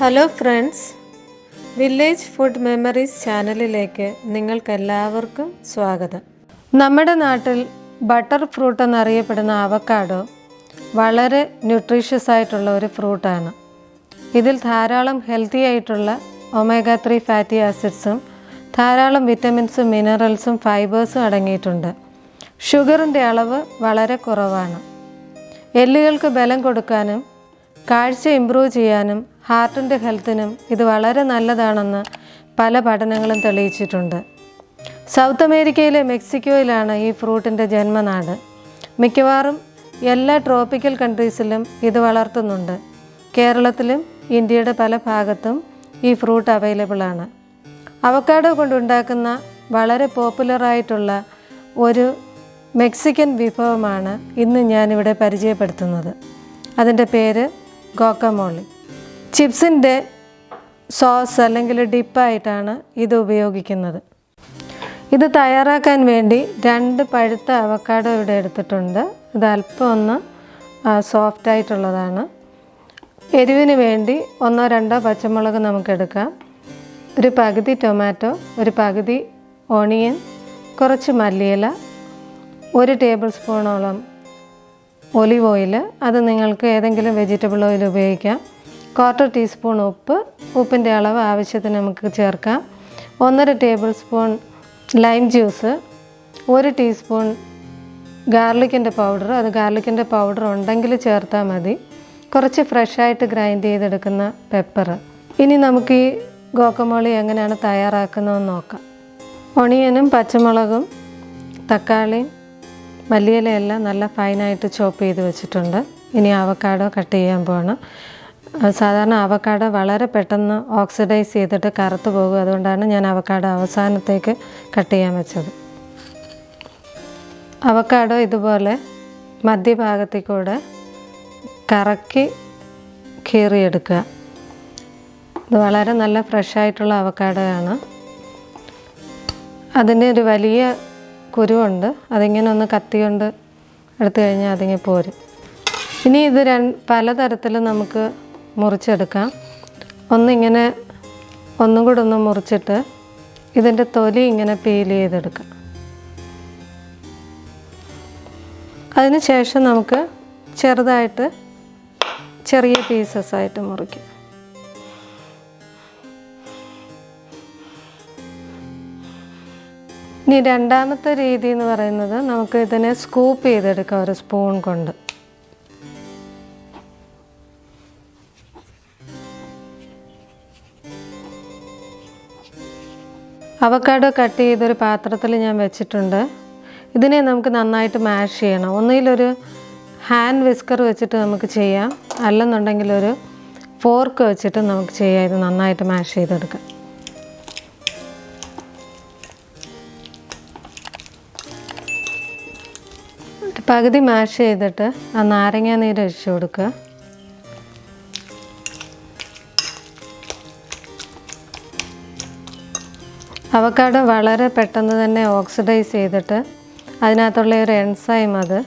Hello friends, village food memories ചാനലിലേക്ക് നിങ്ങൾക്കെല്ലാവർക്കും സ്വാഗതം. നമ്മുടെ നാട്ടിൽ ബട്ടർ ഫ്രൂട്ട് എന്നറിയപ്പെടുന്ന അവക്കാഡോ വളരെ ന്യൂട്രീഷ്യസ് ആയിട്ടുള്ള ഒരു ഫ്രൂട്ടാണ്. ഇതിൽ ധാരാളം ഹെൽത്തി ആയിട്ടുള്ള ഒമേഗ 3 ഫാറ്റി ആസിഡ്സും ധാരാളം വിറ്റമിൻസും മിനറൽസും ഫൈബേഴ്സും അടങ്ങിയിട്ടുണ്ട്. ഷുഗറിൻ്റെ അളവ് വളരെ കുറവാണ്. എല്ലുകൾക്ക് ബലം കൊടുക്കാനും കാഴ്ച ഇംപ്രൂവ് ചെയ്യാനും ഹാർട്ടിൻ്റെ ഹെൽത്തിനും ഇത് വളരെ നല്ലതാണെന്ന് പല പഠനങ്ങളും തെളിയിച്ചിട്ടുണ്ട്. സൗത്ത് അമേരിക്കയിലെ മെക്സിക്കോയിലാണ് ഈ ഫ്രൂട്ടിൻ്റെ ജന്മനാട്. മിക്കവാറും എല്ലാ ട്രോപ്പിക്കൽ കൺട്രീസിലും ഇത് വളർത്തുന്നുണ്ട്. കേരളത്തിലും ഇന്ത്യയുടെ പല ഭാഗത്തും ഈ ഫ്രൂട്ട് അവൈലബിൾ ആണ്. അവക്കാഡോ കൊണ്ടുണ്ടാക്കുന്ന വളരെ പോപ്പുലറായിട്ടുള്ള ഒരു മെക്സിക്കൻ വിഭവമാണ് ഇന്ന് ഞാനിവിടെ പരിചയപ്പെടുത്തുന്നത്. അതിൻ്റെ പേര് ഗോക്കമോളി. ചിപ്സിൻ്റെ സോസ് അല്ലെങ്കിൽ ഡിപ്പായിട്ടാണ് ഇത് ഉപയോഗിക്കുന്നത്. ഇത് തയ്യാറാക്കാൻ വേണ്ടി 2 പഴുത്ത അവക്കാഡോ ഇവിടെ എടുത്തിട്ടുണ്ട്. ഇത് അല്പം ഒന്ന് സോഫ്റ്റായിട്ടുള്ളതാണ്. എരിവിന് വേണ്ടി 1-2 പച്ചമുളക് നമുക്കെടുക്കാം. ഒരു പകുതി ടൊമാറ്റോ, ഒരു പകുതി ഓണിയൻ, കുറച്ച് മല്ലിയില, 1 ടേബിൾ സ്പൂണോളം ഒലിവ് ഓയിൽ, അത് നിങ്ങൾക്ക് ഏതെങ്കിലും വെജിറ്റബിൾ ഓയിൽ ഉപയോഗിക്കാം. 1/4 ടീസ്പൂൺ ഉപ്പ്, ഉപ്പിൻ്റെ അളവ് ആവശ്യത്തിന് നമുക്ക് ചേർക്കാം. 1.5 tablespoon lime juice, 1 teaspoon ഗാർലിക്കിൻ്റെ പൗഡർ, അത് ഗാർലിക്കിൻ്റെ പൗഡർ ഉണ്ടെങ്കിൽ ചേർത്താൽ മതി. കുറച്ച് ഫ്രഷായിട്ട് ഗ്രൈൻഡ് ചെയ്തെടുക്കുന്ന പെപ്പർ. ഇനി നമുക്ക് ഈ ഗോക്കമോളി എങ്ങനെയാണ് തയ്യാറാക്കുന്നതെന്ന് നോക്കാം. ഒണിയനും പച്ചമുളകും തക്കാളിയും മല്ലിയിലയെല്ലാം നല്ല ഫൈനായിട്ട് ചോപ്പ് ചെയ്ത് വെച്ചിട്ടുണ്ട്. ഇനി അവക്കാഡോ കട്ട് ചെയ്യാൻ പോകണം. സാധാരണ അവക്കാഡോ വളരെ പെട്ടെന്ന് ഓക്സിഡൈസ് ചെയ്തിട്ട് കറുത്ത് പോകും. അതുകൊണ്ടാണ് ഞാൻ അവക്കാഡോ അവസാനത്തേക്ക് കട്ട് ചെയ്യാൻ വെച്ചത്. അവക്കാഡോ ഇതുപോലെ മധ്യഭാഗത്തിൽ കൂടെ കറക്കി കീറിയെടുക്കുക. ഇത് വളരെ നല്ല ഫ്രഷായിട്ടുള്ള അവക്കാഡോ ആണ്. അതിൻ്റെ ഒരു വലിയ കുരുവുണ്ട്, അതിങ്ങനെ ഒന്ന് കത്തി കൊണ്ട് എടുത്തു കഴിഞ്ഞാൽ അതിങ്ങനെ പോരും. ഇനി ഇത് പലതരത്തിൽ നമുക്ക് മുറിച്ചെടുക്കാം. ഒന്നിങ്ങനെ ഒന്നും കൂടെ ഒന്ന് മുറിച്ചിട്ട് ഇതിൻ്റെ തൊലി ഇങ്ങനെ പീൽ ചെയ്തെടുക്കാം. അതിന് ശേഷം നമുക്ക് ചെറുതായിട്ട് ചെറിയ പീസസ് ആയിട്ട് മുറിക്കാം. ഇനി രണ്ടാമത്തെ രീതി എന്ന് പറയുന്നത് നമുക്ക് ഇതിനെ സ്കൂപ്പ് ചെയ്തെടുക്കാം ഒരു സ്പൂൺ കൊണ്ട്. അവക്കാഡോ കട്ട് ചെയ്തൊരു പാത്രത്തിൽ ഞാൻ വെച്ചിട്ടുണ്ട്. ഇതിനെ നമുക്ക് നന്നായിട്ട് മാഷ് ചെയ്യണം. ഒന്നുകിലൊരു ഹാൻഡ് വിസ്കർ വെച്ചിട്ട് നമുക്ക് ചെയ്യാം, അല്ലെന്നുണ്ടെങ്കിൽ ഒരു ഫോർക്ക് വെച്ചിട്ട് നമുക്ക് ചെയ്യാം. ഇത് നന്നായിട്ട് മാഷ് ചെയ്തെടുക്കാം. പകുതി മാഷ് ചെയ്തിട്ട് ആ നാരങ്ങ നീര് ഒഴിച്ച് കൊടുക്കുക. അവക്കാഡോ വളരെ പെട്ടെന്ന് തന്നെ ഓക്സിഡൈസ് ചെയ്തിട്ട് അതിനകത്തുള്ള ഒരു എൻസൈം അത്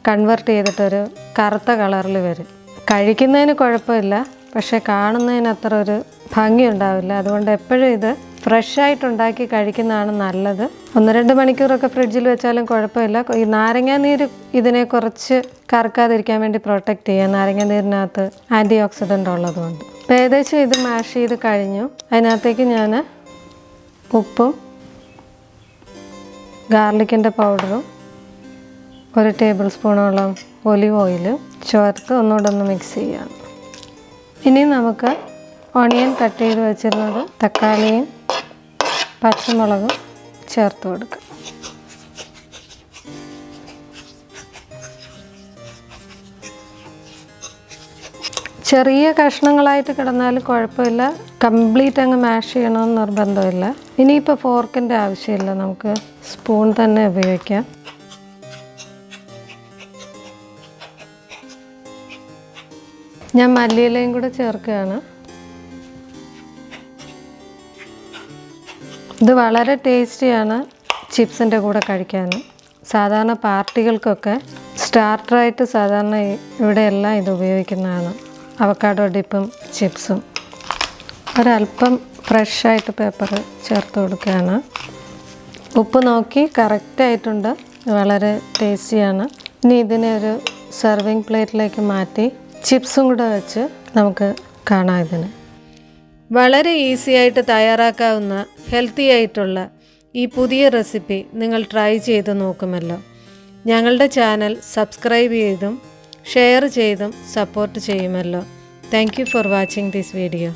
കൺവെർട്ട് ചെയ്തിട്ടൊരു കറുത്ത കളറിൽ വരും. കഴിക്കുന്നതിന് കുഴപ്പമില്ല, പക്ഷേ കാണുന്നതിന് അത്ര ഒരു ഭംഗി ഉണ്ടാവില്ല. അതുകൊണ്ട് എപ്പോഴും ഇത് ഫ്രഷായിട്ടുണ്ടാക്കി കഴിക്കുന്നതാണ് നല്ലത്. 1-2 മണിക്കൂറൊക്കെ ഫ്രിഡ്ജിൽ വെച്ചാലും കുഴപ്പമില്ല. ഈ നാരങ്ങാ നീര് ഇതിനെ കുറച്ച് കറക്കാതിരിക്കാൻ വേണ്ടി പ്രൊട്ടക്റ്റ് ചെയ്യുക. നാരങ്ങാ നീരിനകത്ത് ആൻറ്റി ഓക്സിഡൻ്റ് ഉള്ളതുകൊണ്ട്. അപ്പോൾ ഏകദേശം ഇത് മാഷ് ചെയ്ത് കഴിഞ്ഞു. അതിനകത്തേക്ക് ഞാൻ ഉപ്പും ഗാർലിക്കിൻ്റെ പൗഡറും 1 ടേബിൾ സ്പൂണോളം ഒലിവ് ഓയിലും ചേർത്ത് ഒന്നുകൂടെ ഒന്ന് മിക്സ് ചെയ്യാം. ഇനി നമുക്ക് ഓണിയൻ കട്ട് ചെയ്ത് വെച്ചിരുന്നത് തക്കാളിയും പച്ചമുളകും ചേർത്ത് കൊടുക്കുക. ചെറിയ കഷ്ണങ്ങളായിട്ട് കിടന്നാലും കുഴപ്പമില്ല, കംപ്ലീറ്റ് അങ്ങ് മാഷ് ചെയ്യണമെന്ന് നിർബന്ധമില്ല. ഇനിയിപ്പോൾ ഫോർക്കിൻ്റെ ആവശ്യമില്ല, നമുക്ക് സ്പൂൺ തന്നെ ഉപയോഗിക്കാം. ഞാൻ മല്ലിയിലയും കൂടെ ചേർക്കുകയാണ്. ഇത് വളരെ ടേസ്റ്റിയാണ് ചിപ്സിൻ്റെ കൂടെ കഴിക്കാൻ. സാധാരണ പാർട്ടികൾക്കൊക്കെ സ്റ്റാർട്ടറായിട്ട് സാധാരണ ഇവിടെയെല്ലാം ഇത് ഉപയോഗിക്കുന്നതാണ്, അവക്കാഡോ ഡിപ്പും ചിപ്സും. ഒരല്പം ഫ്രഷായിട്ട് പേപ്പർ ചേർത്ത് കൊടുക്കുകയാണ്. ഉപ്പ് നോക്കി കറക്റ്റായിട്ടുണ്ട്, വളരെ ടേസ്റ്റിയാണ്. ഇനി ഇതിനെ ഒരു സെർവിങ് പ്ലേറ്റിലേക്ക് മാറ്റി ചിപ്സും കൂടെ വെച്ച് നമുക്ക് കാണാം. ഇതിന് വളരെ ഈസി ആയിട്ട് തയ്യാറാക്കാവുന്ന ഹെൽത്തി ആയിട്ടുള്ള ഈ പുതിയ റെസിപ്പി നിങ്ങൾ ട്രൈ ചെയ്ത് നോക്കുമല്ലോ. ഞങ്ങളുടെ ചാനൽ സബ്സ്ക്രൈബ് ചെയ്തും ഷെയർ ചെയ്തും സപ്പോർട്ട് ചെയ്യുമല്ലോ. Thank you for watching this video.